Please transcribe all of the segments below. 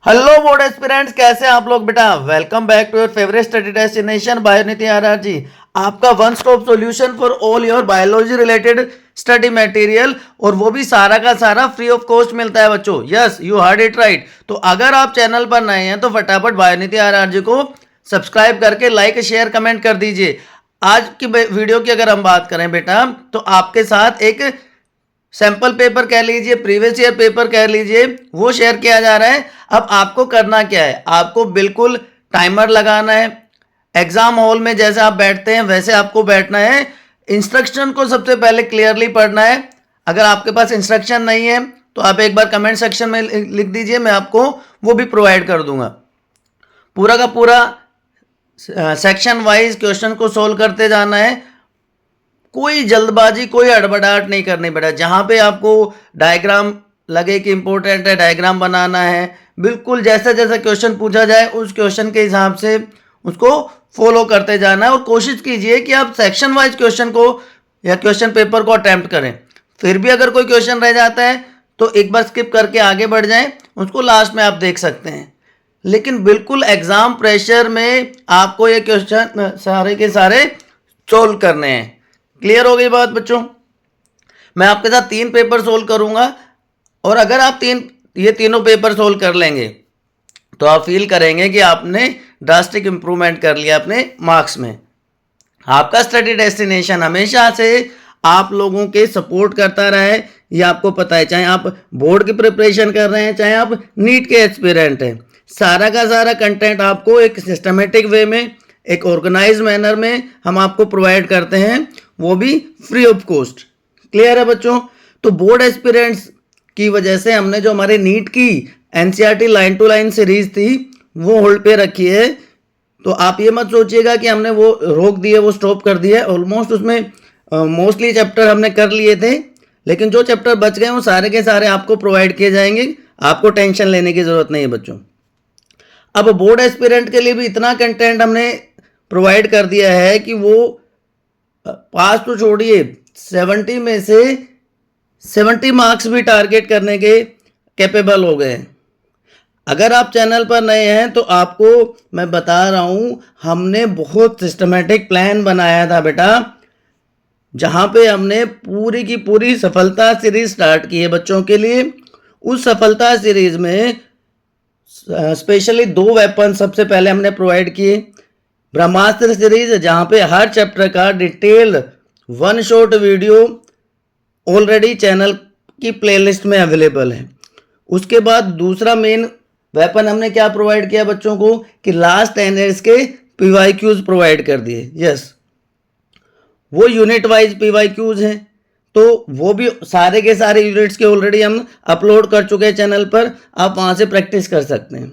Hello board aspirants, कैसे हैं आप लोग बेटा। Welcome back to your favourite study destination Bionity RRG, आपका one stop solution for all your biology related study material, और वो भी सारा का सारा फ्री ऑफ कॉस्ट मिलता है बच्चों। Yes, you heard it right. तो अगर आप चैनल पर नए हैं तो फटाफट बायोनिति आरआरजी को सब्सक्राइब करके लाइक शेयर कमेंट कर दीजिए। आज की वीडियो की अगर हम बात करें बेटा, तो आपके साथ एक सैंपल पेपर कह लीजिए, प्रीवियस ईयर पेपर कह लीजिए, वो शेयर किया जा रहा है। अब आपको करना क्या है, आपको बिल्कुल टाइमर लगाना है। एग्जाम हॉल में जैसे आप बैठते हैं वैसे आपको बैठना है। इंस्ट्रक्शन को सबसे पहले क्लियरली पढ़ना है। अगर आपके पास इंस्ट्रक्शन नहीं है तो आप एक बार कमेंट सेक्शन में लिख दीजिए, मैं आपको वो भी प्रोवाइड कर दूंगा। पूरा का पूरा सेक्शन वाइज क्वेश्चन को सोल्व करते जाना है। कोई जल्दबाजी, कोई हड़बड़ाहट नहीं करनी बेटा। जहाँ पे आपको डायग्राम लगे कि इंपॉर्टेंट है, डायग्राम बनाना है, बिल्कुल जैसा जैसा क्वेश्चन पूछा जाए उस क्वेश्चन के हिसाब से उसको फॉलो करते जाना है। और कोशिश कीजिए कि आप सेक्शन वाइज क्वेश्चन को या क्वेश्चन पेपर को अटेम्प्ट करें। फिर भी अगर कोई क्वेश्चन रह जाता है तो एक बार स्किप करके आगे बढ़ जाएं, उसको लास्ट में आप देख सकते हैं। लेकिन बिल्कुल एग्जाम प्रेशर में आपको ये क्वेश्चन सारे के सारे सोल्व करने हैं। क्लियर हो गई बात बच्चों। मैं आपके साथ 3 पेपर सोल्व करूंगा, और अगर आप ये तीनों पेपर सोल्व कर लेंगे तो आप फील करेंगे कि आपने ड्रास्टिक इंप्रूवमेंट कर लिया अपने मार्क्स में। आपका स्टडी डेस्टिनेशन हमेशा से आप लोगों के सपोर्ट करता रहा है, ये आपको पता है। चाहे आप बोर्ड की प्रिपरेशन कर रहे हैं, चाहे आप नीट के एस्पिरेंट हैं, सारा का सारा कंटेंट आपको एक सिस्टमेटिक वे में, एक ऑर्गेनाइज मैनर में हम आपको प्रोवाइड करते हैं, वो भी फ्री ऑफ कॉस्ट। क्लियर है बच्चों। तो बोर्ड एस्पिरेंट्स की वजह से हमने जो हमारे नीट की NCERT line to line series थी वो होल्ड पे रखी है। तो आप ये मत सोचिएगा कि हमने वो रोक दिए, वो स्टॉप कर दिया। ऑलमोस्ट उसमें मोस्टली चैप्टर हमने कर लिए थे, लेकिन जो चैप्टर बच गए वो सारे के सारे आपको प्रोवाइड किए जाएंगे। आपको टेंशन लेने की ज़रूरत नहीं है बच्चों। अब बोर्ड एस्पिरेंट के लिए भी इतना कंटेंट हमने प्रोवाइड कर दिया है कि वो पास तो छोड़िए, 70 में से 70 मार्क्स भी टारगेट करने के कैपेबल हो गए। अगर आप चैनल पर नए हैं तो आपको मैं बता रहा हूँ, हमने बहुत सिस्टमेटिक प्लान बनाया था बेटा, जहाँ पे हमने पूरी की पूरी सफलता सीरीज स्टार्ट की है बच्चों के लिए। उस सफलता सीरीज में स्पेशली 2 वेपन सबसे पहले हमने प्रोवाइड किए। ब्रह्मास्त्र सीरीज, जहाँ पे हर चैप्टर का detail 1 shot video already channel की प्लेलिस्ट में अवेलेबल है। उसके बाद दूसरा मेन वेपन हमने क्या प्रोवाइड किया बच्चों को, कि लास्ट 10 ईयर्स के पीवाईक्यूज प्रोवाइड कर दिए। यस, वो यूनिट वाइज पीवाईक्यूज हैं, तो वो भी सारे के सारे यूनिट्स के ऑलरेडी हम अपलोड कर चुके हैं चैनल पर, आप वहाँ से प्रैक्टिस कर सकते हैं।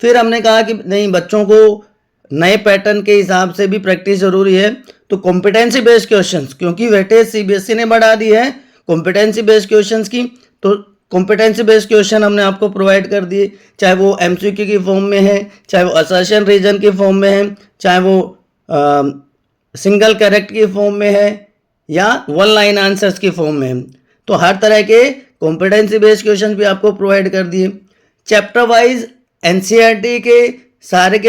फिर हमने कहा कि नहीं, बच्चों को नए पैटर्न के हिसाब से भी प्रैक्टिस जरूरी है। तो कॉम्पिटेंसी बेस्ड क्वेश्चंस, क्योंकि वेटेज सीबीएसई ने बढ़ा दी है कॉम्पिटेंसी बेस्ड क्वेश्चंस की, तो कॉम्पिटेंसी बेस्ड क्वेश्चन हमने आपको प्रोवाइड कर दिए। चाहे वो एमसीक्यू की फॉर्म में है, चाहे वो असर्शन रीजन की फॉर्म में है, चाहे वो सिंगल करेक्ट की फॉर्म में है, या 1 लाइन आंसर्स की फॉर्म में है। तो हर तरह के कॉम्पिटेंसी बेस्ड क्वेश्चन भी आपको प्रोवाइड कर दिए। चैप्टर वाइज एनसीईआरटी के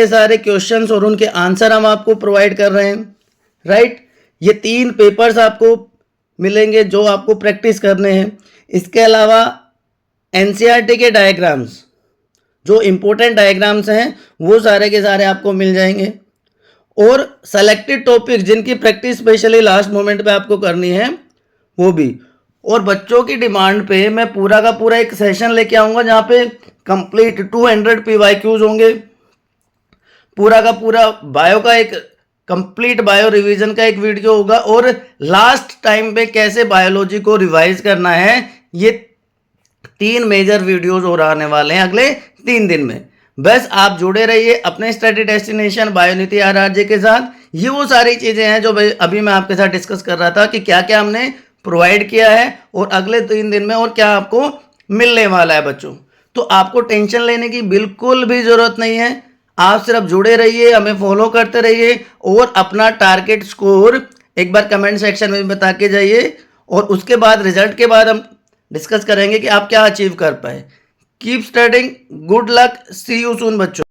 सारे क्वेश्चंस और उनके आंसर हम आपको प्रोवाइड कर रहे हैं। राइट, ये 3 पेपर्स आपको मिलेंगे जो आपको प्रैक्टिस करने हैं। इसके अलावा एनसीईआरटी के डायग्राम्स, जो इम्पोर्टेंट डायग्राम्स हैं, वो सारे के सारे आपको मिल जाएंगे। और सेलेक्टेड टॉपिक जिनकी प्रैक्टिस स्पेशली लास्ट मोमेंट पे आपको करनी है, वो भी। और बच्चों की डिमांड पे मैं पूरा का पूरा एक सेशन लेके आऊँगा जहाँ पे कंप्लीट 200 पीवाईक्यूज होंगे। पूरा का पूरा बायो का एक कंप्लीट बायो रिवीजन का एक वीडियो होगा, और लास्ट टाइम पे कैसे बायोलॉजी को रिवाइज करना है, ये 3 मेजर वीडियोस और आने वाले हैं अगले 3 दिन में। बस आप जुड़े रहिए अपने स्टडी डेस्टिनेशन बायोनिति आरआरजे के साथ। ये वो सारी चीज़ें हैं जो अभी मैं आपके साथ डिस्कस कर रहा था कि क्या क्या हमने प्रोवाइड किया है और अगले 3 दिन में और क्या आपको मिलने वाला है बच्चों। तो आपको टेंशन लेने की बिल्कुल भी ज़रूरत नहीं है। आप सिर्फ जुड़े रहिए, हमें फॉलो करते रहिए, और अपना टारगेट स्कोर एक बार कमेंट सेक्शन में बता के जाइए। और उसके बाद रिजल्ट के बाद हम डिस्कस करेंगे कि आप क्या अचीव कर पाए। Keep studying, good luck, see you soon बच्चों।